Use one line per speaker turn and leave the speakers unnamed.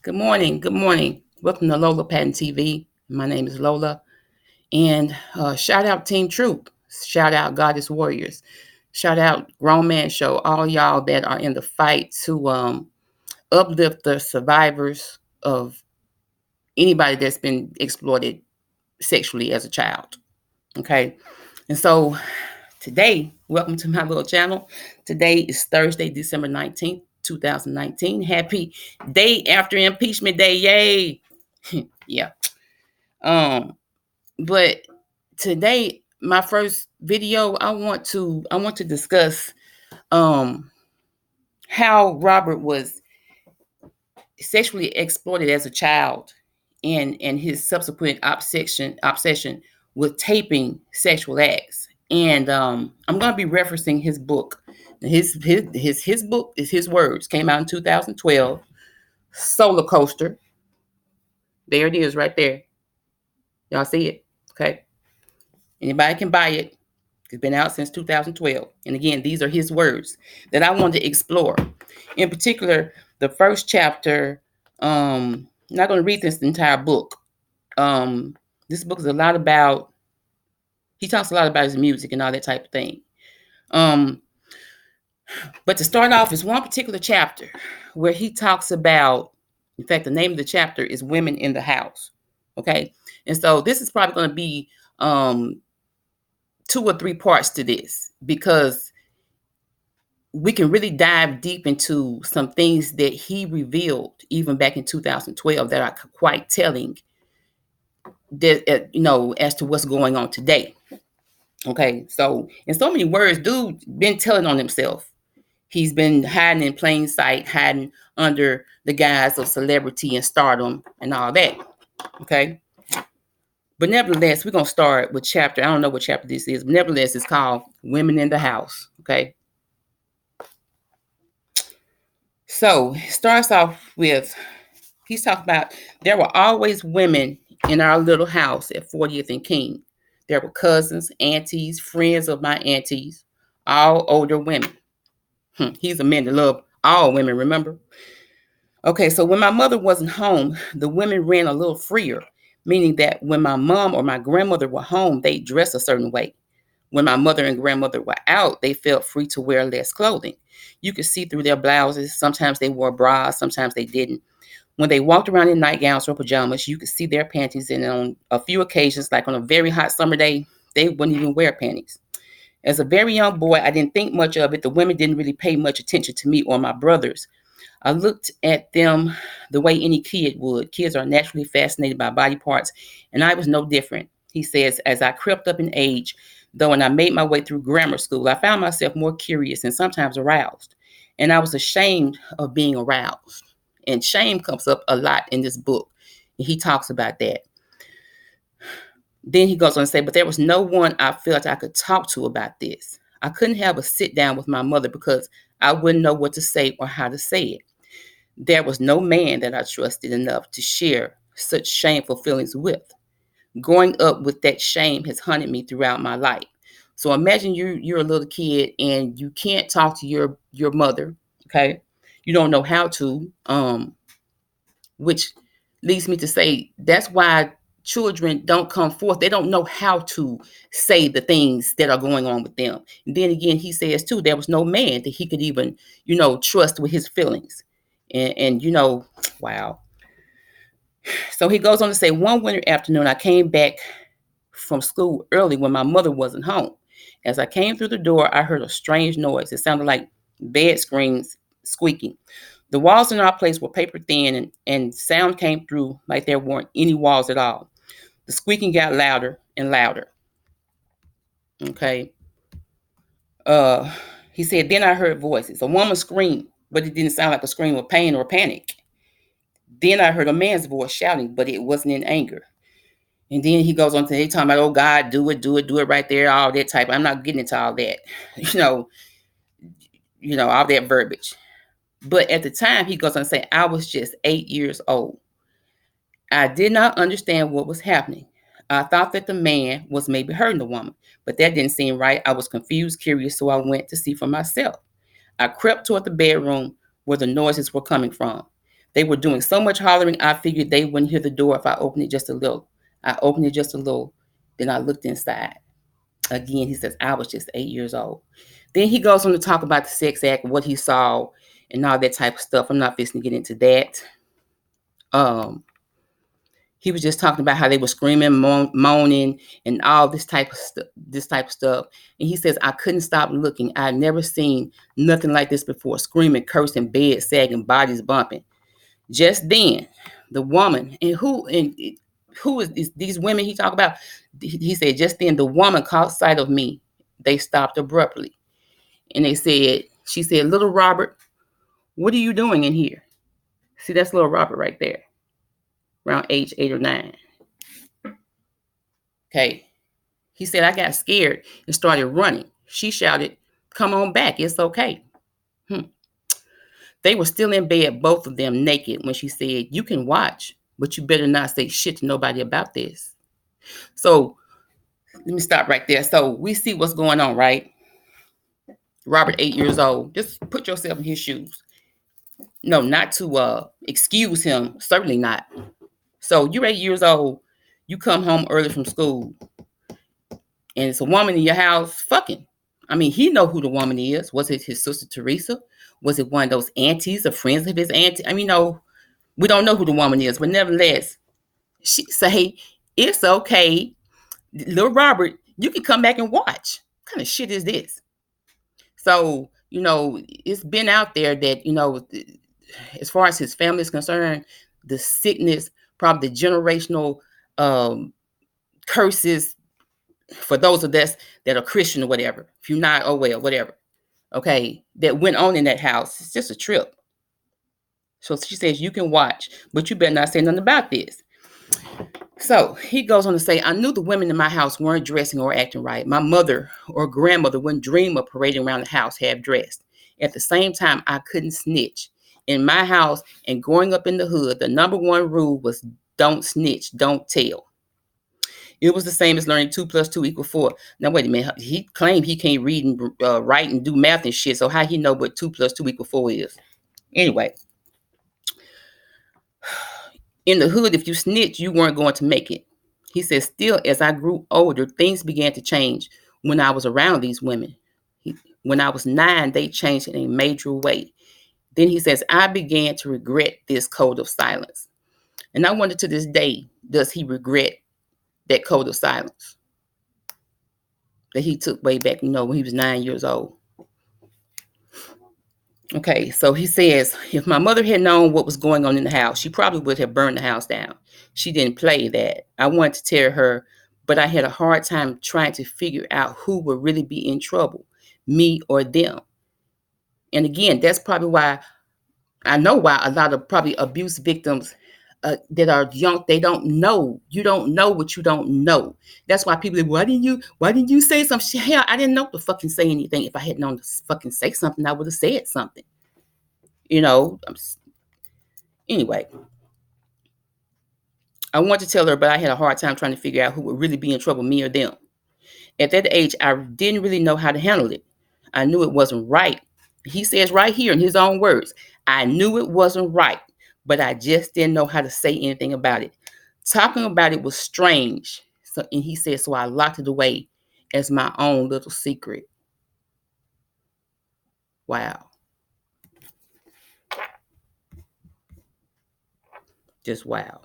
Good morning. Good morning. Welcome to Lola Patton TV. My name is Lola. And shout out Team Troop. Shout out Goddess Warriors. Shout out Grown Man Show. All y'all that are in the fight to uplift the survivors of anybody that's been exploited sexually as a child. Okay. And so today, welcome to my little channel. Today is Thursday, December 19th, 2019. Happy day after impeachment day. Yay. Yeah. Um, but today, my first video, I want to discuss um how Robert was sexually exploited as a child and his subsequent obsession with taping sexual acts. And I'm gonna be referencing his book. His book is his words, came out in 2012. Soulacoaster. There it is right there. Y'all see it? Okay. Anybody can buy it. It's been out since 2012. And again, these are his words that I wanted to explore. In particular, the first chapter, I'm not going to read this entire book. This book is a lot about, he talks a lot about his music and all that type of thing. Um, but to start off is one particular chapter where he talks about, in fact, the name of the chapter is Women in the House. Okay. And so this is probably going to be two or three parts to this because we can really dive deep into some things that he revealed even back in 2012 that are quite telling that as to what's going on today. Okay, so in so many words, dude been telling on himself. He's been hiding in plain sight, hiding under the guise of celebrity and stardom and all that. Okay, but nevertheless, we're gonna start with chapter. I don't know what chapter this is, but nevertheless, it's called "Women in the House." Okay. So it starts off with, he's talking about there were always women in our little house at 40th and King. There were cousins, aunties, friends of my aunties, all older women. He's a man that loved all women, remember? Okay, so when my mother wasn't home, the women ran a little freer, meaning that when my mom or my grandmother were home, they dressed a certain way. When my mother and grandmother were out, they felt free to wear less clothing. You could see through their blouses. Sometimes they wore bras, sometimes they didn't. When they walked around in nightgowns or pajamas, you could see their panties. And on a few occasions, like on a very hot summer day, they wouldn't even wear panties. As a very young boy, I didn't think much of it. The women didn't really pay much attention to me or my brothers. I looked at them the way any kid would. Kids are naturally fascinated by body parts, and I was no different. He says, as I crept up in age, though, and I made my way through grammar school, I found myself more curious and sometimes aroused. And I was ashamed of being aroused. And shame comes up a lot in this book. And he talks about that. Then he goes on to say, but there was no one I felt I could talk to about this. I couldn't have a sit down with my mother because I wouldn't know what to say or how to say it. There was no man that I trusted enough to share such shameful feelings with. Growing up with that shame has haunted me throughout my life. So imagine you're a little kid and you can't talk to your mother, okay? You don't know how to, which leads me to say that's why children don't come forth. They don't know how to say the things that are going on with them. And then again, he says too, there was no man that he could even, trust with his feelings. And wow. So he goes on to say, one winter afternoon, I came back from school early when my mother wasn't home. As I came through the door, I heard a strange noise. It sounded like bed screens squeaking. The walls in our place were paper thin, and sound came through like there weren't any walls at all. The squeaking got louder and louder. Okay. Uh, he said, then I heard voices. A woman screamed, but it didn't sound like a scream of pain or panic. Then I heard a man's voice shouting, but it wasn't in anger. And then he goes on to, he talking about, oh God, do it right there, all that type. I'm not getting into all that, all that verbiage. But at the time, he goes on to say, I was just 8 years old. I did not understand what was happening. I thought that the man was maybe hurting the woman, but that didn't seem right. I was confused, curious, so I went to see for myself. I crept toward the bedroom where the noises were coming from. They were doing so much hollering, I figured they wouldn't hear the door if I opened it just a little. I opened it just a little, then I looked inside. Again, he says, I was just 8 years old. Then he goes on to talk about the sex act, what he saw, and all that type of stuff. I'm not fixing to get into that. He was just talking about how they were screaming, moaning, and all this type of stuff. And he says, I couldn't stop looking. I'd never seen nothing like this before. Screaming, cursing, bed sagging, bodies bumping. Just then, the woman, and who is these women he talked about? He said, just then the woman caught sight of me. They stopped abruptly. And she said, little Robert, what are you doing in here? See, that's little Robert right there, around age 8 or 9. Okay. He said, I got scared and started running. She shouted, come on back. It's okay. They were still in bed, both of them naked, when she said, you can watch, but you better not say shit to nobody about this. So let me stop right there. So we see what's going on, right? Robert, 8 years old. Just put yourself in his shoes. No, not to excuse him. Certainly not. So you're 8 years old. You come home early from school, and it's a woman in your house fucking. I mean, he know who the woman is. Was it his sister Teresa? Was it one of those aunties or friends of his auntie? I mean, no, we don't know who the woman is, but nevertheless, she say, it's okay, little Robert, you can come back and watch. What kind of shit is this? So, it's been out there that, as far as his family is concerned, the sickness, probably the generational curses, for those of us that are Christian or whatever, if you're not, oh well, whatever, okay, that went on in that house. It's just a trip. So she says, you can watch, but you better not say nothing about this. So he goes on to say, I knew the women in my house weren't dressing or acting right. My mother or grandmother wouldn't dream of parading around the house half dressed. At the same time, I couldn't snitch. In my house and growing up in the hood, the number one rule was don't snitch, don't tell. It was the same as learning 2 + 2 = 4. Now, wait a minute. He claimed he can't read and write and do math and shit. So how he know what 2 + 2 = 4 is? Anyway, in the hood, if you snitch, you weren't going to make it. He says, still, as I grew older, things began to change when I was around these women. When I was 9, they changed in a major way. Then he says, I began to regret this code of silence. And I wonder to this day, does he regret that code of silence that he took way back, when he was 9 years old? Okay, so he says, if my mother had known what was going on in the house, she probably would have burned the house down. She didn't play that. I wanted to tell her, but I had a hard time trying to figure out who would really be in trouble, me or them. And again, that's probably why I know why a lot of probably abuse victims that are young, they don't know. You don't know what you don't know. That's why people are, why didn't you say something? Hell, I didn't know to fucking say anything. If I had known to fucking say something, I would have said something. Anyway, I wanted to tell her, but I had a hard time trying to figure out who would really be in trouble, me or them. At that age, I didn't really know how to handle it. I knew it wasn't right. He says right here in his own words, I knew it wasn't right, but I just didn't know how to say anything about it. Talking about it was strange. And he said, so I locked it away as my own little secret. Wow. Just wow.